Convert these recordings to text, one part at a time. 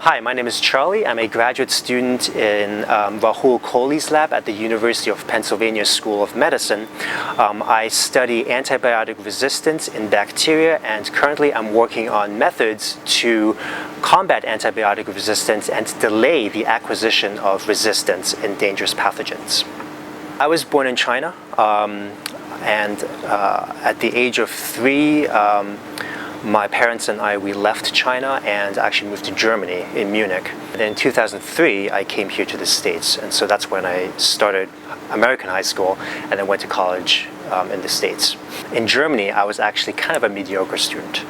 Hi, my name is Charlie. I'm a graduate student in Rahul Kohli's lab at the University of Pennsylvania School of Medicine. I study antibiotic resistance in bacteria, and currently I'm working on methods to combat antibiotic resistance and delay the acquisition of resistance in dangerous pathogens. I was born in China, and at the age of 3, my parents and we left China and actually moved to Germany in Munich. And in 2003, I came here to the States, and so that's when I started American high school and then went to college in the States. In Germany, I was actually kind of a mediocre student.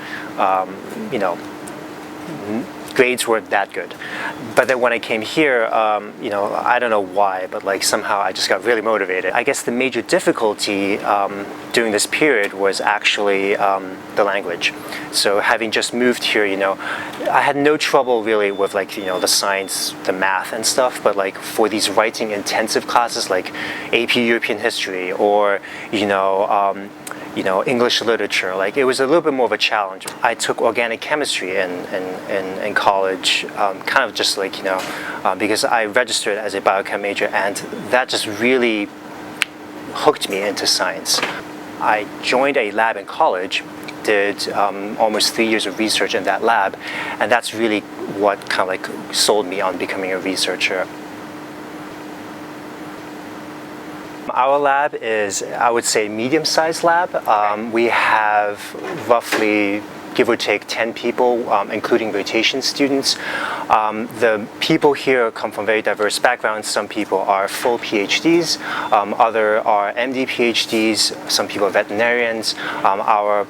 Grades weren't that good. But then when I came here, I don't know why, but somehow I just got really motivated. I guess the major difficulty during this period was actually the language. So having just moved here, I had no trouble really with the science, the math and stuff, but for these writing intensive classes like AP European History or English literature, it was a little bit more of a challenge. I took organic chemistry in college, kind of just because I registered as a biochem major, and that just really hooked me into science. I joined a lab in college, did almost 3 years of research in that lab, and that's really what kind of sold me on becoming a researcher. Our lab is, I would say, medium-sized lab. We have roughly, give or take, 10 people, including rotation students. The people here come from very diverse backgrounds. Some people are full PhDs, other are MD PhDs, some people are veterinarians. Our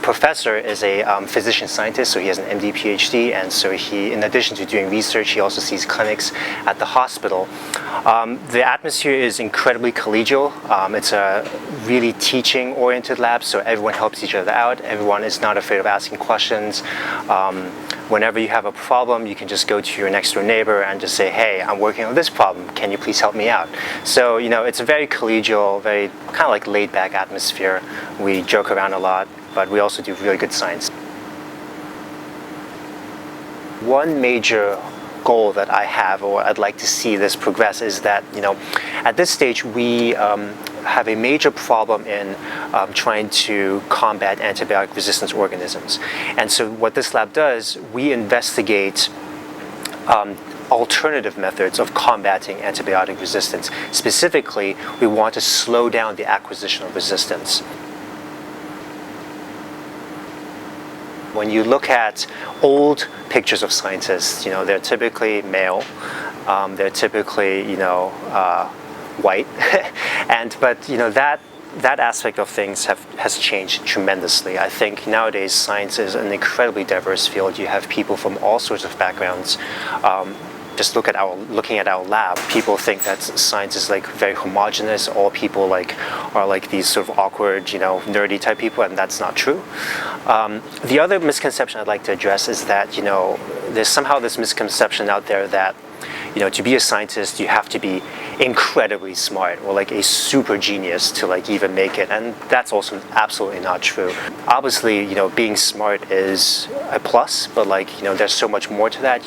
professor is a physician scientist, so he has an MD PhD, and so he, in addition to doing research, he also sees clinics at the hospital. The atmosphere is incredibly collegial. It's a really teaching-oriented lab, so everyone helps each other out. Everyone is not afraid of asking questions. Whenever you have a problem, you can just go to your next door neighbor and just say, hey, I'm working on this problem, can you please help me out? So, it's a very collegial, very kind of laid-back atmosphere. We joke around a lot, but we also do really good science. One major goal that I have, or I'd like to see this progress, is that, at this stage we have a major problem in trying to combat antibiotic resistant organisms. And so what this lab does, we investigate alternative methods of combating antibiotic resistance. Specifically, we want to slow down the acquisition of resistance. When you look at old pictures of scientists, they're typically male, they're typically, white, but that aspect of things has changed tremendously. I think nowadays science is an incredibly diverse field. You have people from all sorts of backgrounds. Just looking at our lab, people think that science is very homogenous. All people are these sort of awkward, nerdy type people, and that's not true. The other misconception I'd like to address is that there's somehow this misconception out there that to be a scientist you have to be incredibly smart or a super genius to even make it, and that's also absolutely not true. Obviously, being smart is a plus, but there's so much more to that.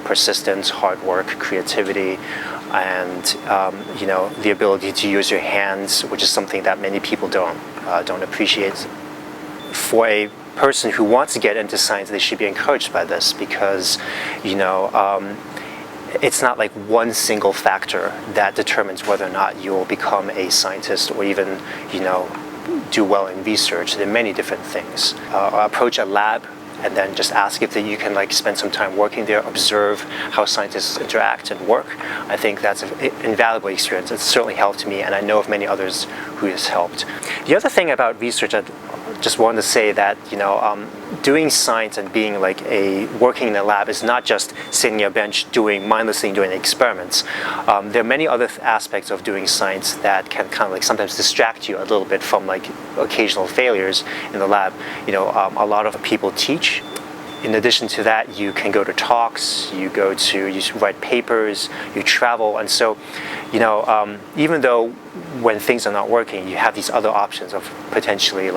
Persistence, hard work, creativity, and the ability to use your hands, which is something that many people don't appreciate. For a person who wants to get into science, they should be encouraged by this, because it's not one single factor that determines whether or not you'll become a scientist or even, do well in research. There are many different things. Approach a lab and then just ask if you can spend some time working there, observe how scientists interact and work. I think that's an invaluable experience. It's certainly helped me, and I know of many others who it's helped. The other thing about research, I just wanted to say that doing science and being working in a lab is not just sitting on a bench mindlessly doing experiments. There are many other aspects of doing science that can kind of sometimes distract you a little bit from occasional failures in the lab. A lot of people teach. In addition to that, you can go to talks, you write papers, you travel, and so, even though when things are not working, you have these other options of potentially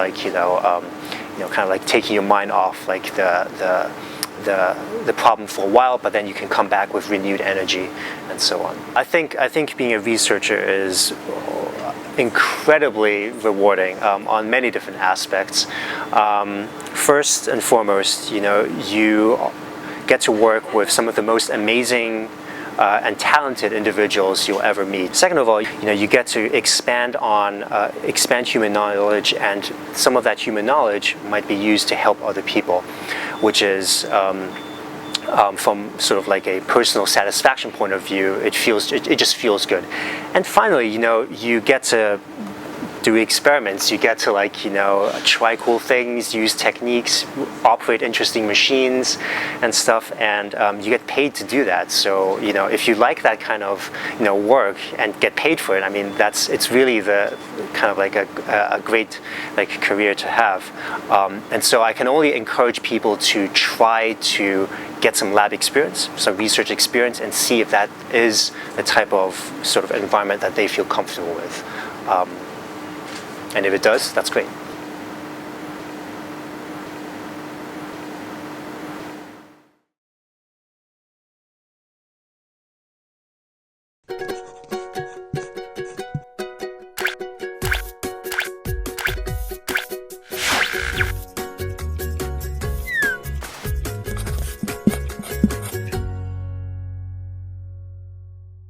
kind of taking your mind off the problem for a while, but then you can come back with renewed energy and so on. I think being a researcher is incredibly rewarding on many different aspects. First and foremost, you get to work with some of the most amazing and talented individuals you'll ever meet. Second of all, you get to expand human knowledge, and some of that human knowledge might be used to help other people, which is from sort of like a personal satisfaction point of view, it just feels good. And finally, you get to do experiments. You get to try cool things, use techniques, operate interesting machines and stuff, and you get paid to do that. So if you like that kind of work and get paid for it, I mean it's really the kind of like a great career to have. And so I can only encourage people to try to get some lab experience, some research experience, and see if that is the type of sort of environment that they feel comfortable with. And if it does, that's great.